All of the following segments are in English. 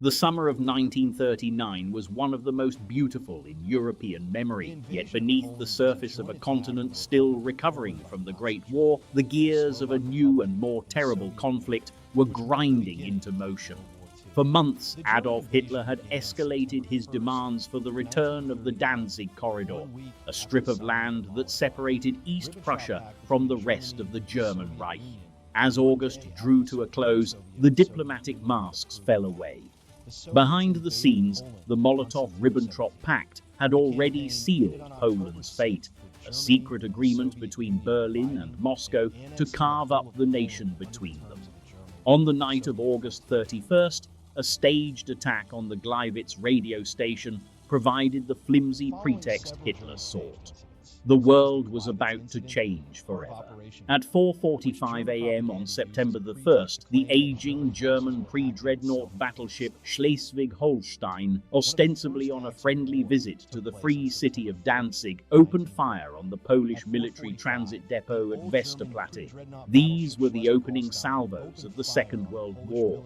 The summer of 1939 was one of the most beautiful in European memory, yet beneath the surface of a continent still recovering from the Great War, the gears of a new and more terrible conflict were grinding into motion. For months, Adolf Hitler had escalated his demands for the return of the Danzig Corridor, a strip of land that separated East Prussia from the rest of the German Reich. As August drew to a close, the diplomatic masks fell away. Behind the scenes, the Molotov-Ribbentrop Pact had already sealed Poland's fate, a secret agreement between Berlin and Moscow to carve up the nation between them. On the night of August 31st, a staged attack on the Gleiwitz radio station provided the flimsy pretext Hitler sought. The world was about to change forever. At 4:45 a.m. on September the 1st, the aging German pre-dreadnought battleship Schleswig-Holstein, ostensibly on a friendly visit to the free city of Danzig, opened fire on the Polish military transit depot at Westerplatte. These were the opening salvos of the Second World War.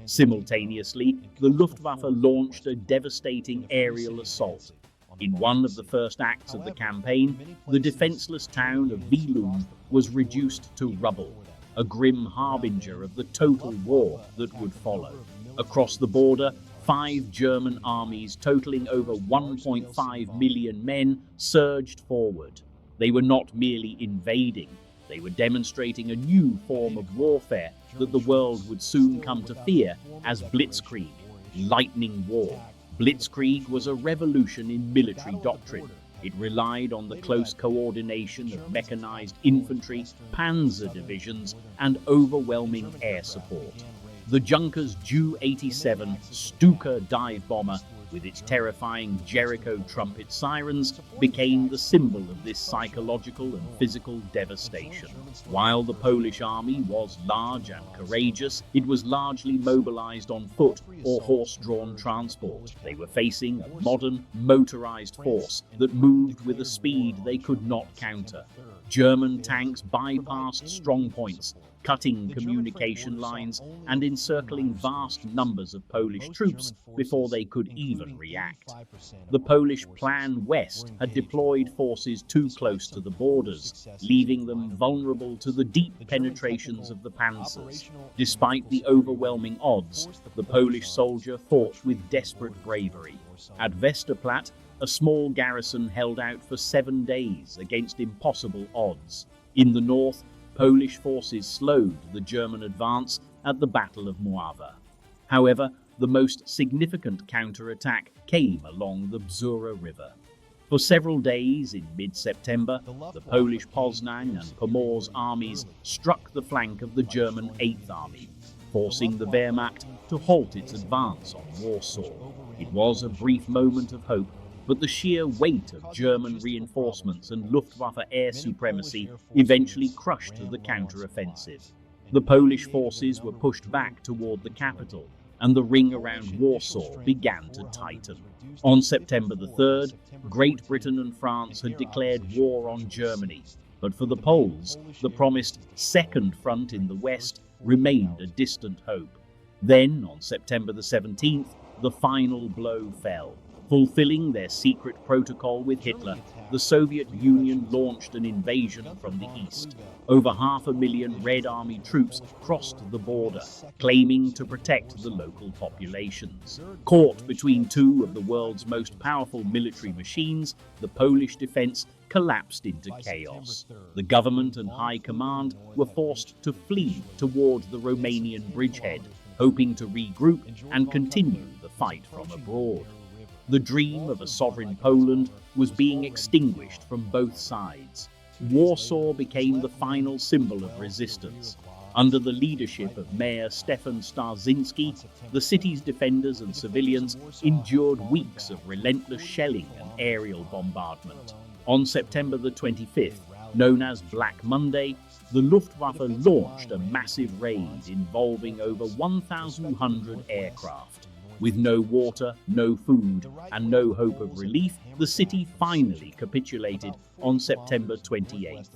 Simultaneously, the Luftwaffe launched a devastating aerial assault. In one of the first acts of the campaign, the defenseless town of Wielum was reduced to rubble, a grim harbinger of the total war that would follow. Across the border, 5 German armies totaling over 1.5 million men surged forward. They were not merely invading, they were demonstrating a new form of warfare that the world would soon come to fear as Blitzkrieg, lightning war. Blitzkrieg was a revolution in military doctrine. It relied on the close coordination of mechanized infantry, Panzer divisions, and overwhelming air support. The Junkers Ju-87 Stuka dive bomber, with its terrifying Jericho trumpet sirens, became the symbol of this psychological and physical devastation. While the Polish army was large and courageous, it was largely mobilized on foot or horse-drawn transport. They were facing a modern, motorized force that moved with a speed they could not counter. German tanks bypassed strongpoints, cutting communication lines and encircling vast numbers of Polish troops before they could even react. The Polish Plan West had deployed forces too close to the borders, leaving them vulnerable to the deep penetrations of the Panzers. Despite the overwhelming odds, the Polish soldier fought with desperate bravery. At Westerplatte, a small garrison held out for 7 days against impossible odds. In the north, Polish forces slowed the German advance at the Battle of Morawa. However, the most significant counterattack came along the Bzura River. For several days in mid-September, the Polish Poznan and Pomorze armies struck the flank of the German 8th Army, forcing the Wehrmacht to halt its advance on Warsaw. It was a brief moment of hope, but the sheer weight of German reinforcements and Luftwaffe air supremacy eventually crushed the counter-offensive. The Polish forces were pushed back toward the capital, and the ring around Warsaw began to tighten. On September the 3rd, Great Britain and France had declared war on Germany, but for the Poles, the promised Second Front in the west remained a distant hope. Then, on September the 17th, the final blow fell. Fulfilling their secret protocol with Hitler, the Soviet Union launched an invasion from the east. Over 500,000 Red Army troops crossed the border, claiming to protect the local populations. Caught between two of the world's most powerful military machines, the Polish defense collapsed into chaos. The government and high command were forced to flee toward the Romanian bridgehead, hoping to regroup and continue the fight from abroad. The dream of a sovereign Poland was being extinguished from both sides. Warsaw became the final symbol of resistance. Under the leadership of Mayor Stefan Starzyński, the city's defenders and civilians endured weeks of relentless shelling and aerial bombardment. On September the 25th, known as Black Monday, the Luftwaffe launched a massive raid involving over 1,100 aircraft. With no water, no food, and no hope of relief, the city finally capitulated on September 28th.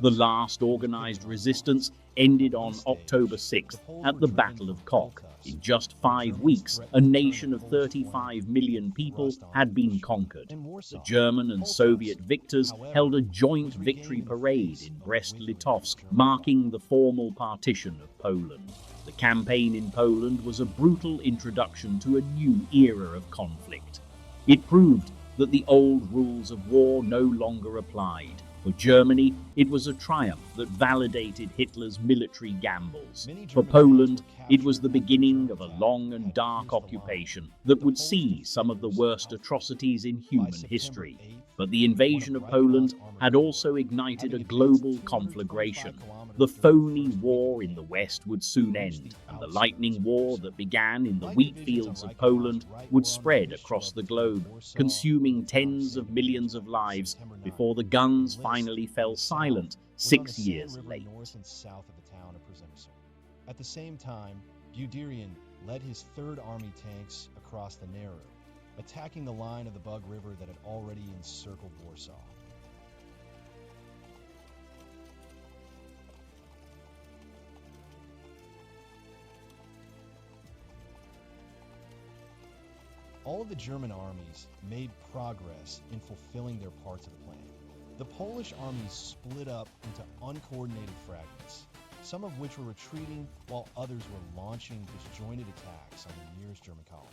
The last organized resistance ended on October 6th at the Battle of Kock, In just 5 weeks, a nation of 35 million people had been conquered. The German and Soviet victors held a joint victory parade in Brest-Litovsk, marking the formal partition of Poland. The campaign in Poland was a brutal introduction to a new era of conflict. It proved that the old rules of war no longer applied. For Germany, it was a triumph that validated Hitler's military gambles. For Poland, it was the beginning of a long and dark occupation that would see some of the worst atrocities in human history. But the invasion of Poland had also ignited a global conflagration. The phony war in the West would soon end, and the lightning war that began in the wheat fields of Poland would spread across the globe, consuming tens of millions of lives before the guns finally fell silent 6 years late. At the same time, Guderian led his Third Army tanks across the Narew, attacking the line of the Bug River that had already encircled Warsaw. All of the German armies made progress in fulfilling their parts of the plan. The Polish armies split up into uncoordinated fragments, some of which were retreating while others were launching disjointed attacks on the nearest German colony.